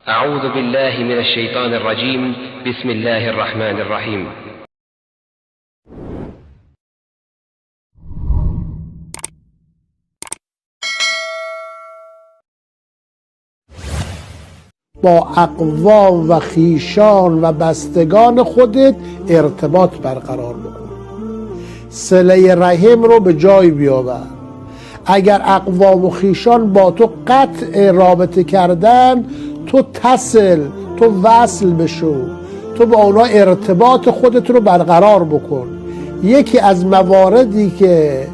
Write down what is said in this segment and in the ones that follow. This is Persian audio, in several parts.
أعوذ بالله من الشيطان الرجيم. بسم الله الرحمن الرحيم. با اقوام و خیشان و بستگان خودت ارتباط برقرار بکن، صله رحم رو به جای بیاور. اگر اقوام و خیشان با تو قطع رابطه کردن، تو وصل بشو، تو با اونا ارتباط خودت رو برقرار بکن. یکی از مواردی که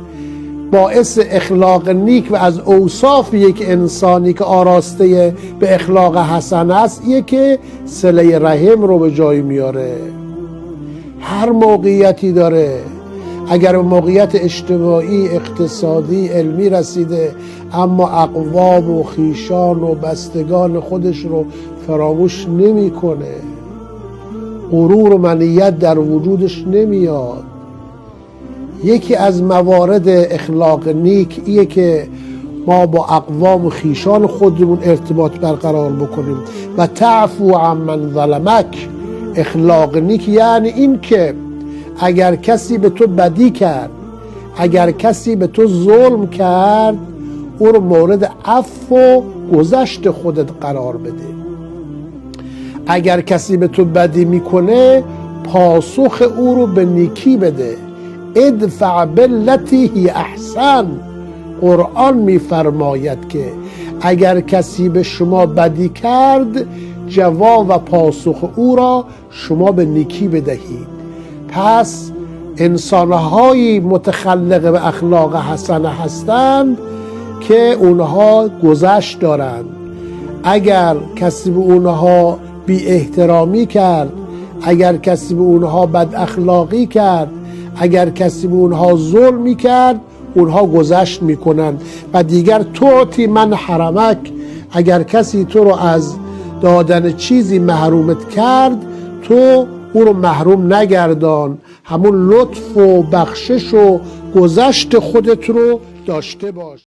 باعث اخلاق نیک و از اوصاف یک انسانی که آراسته به اخلاق حسن است، یه که صله رحم رو به جای میاره. هر موقعیتی داره، اگر به موقعیت اجتماعی، اقتصادی، علمی رسیده، اما اقوام و خیشان و بستگان خودش رو فراموش نمیکنه، غرور و منیت در وجودش نمیاد. یکی از موارد اخلاق نیک ایه که ما با اقوام و خیشان خودمون ارتباط برقرار بکنیم. و تعفو عن من ظلمک. اخلاق نیک یعنی این که اگر کسی به تو بدی کرد، اگر کسی به تو ظلم کرد، او رو مورد عفو و گذشت خودت قرار بده. اگر کسی به تو بدی میکنه، پاسخ او رو به نیکی بده. ادفع بالتی هی احسن. قرآن میفرماید که اگر کسی به شما بدی کرد، جواب و پاسخ او را شما به نیکی بدهید. پس انسانهایی متخلق به اخلاق حسنه هستند که اونها گذشت دارند. اگر کسی به اونها بی احترامی کرد، اگر کسی به اونها بد اخلاقی کرد، اگر کسی به اونها ظلمی کرد، اونها گذشت میکنن. و دیگر تعطی من حرمک. اگر کسی تو رو از دادن چیزی محرومت کرد، تو او رو محروم نگردان، همون لطف و بخشش و گذشت خودت رو داشته باش.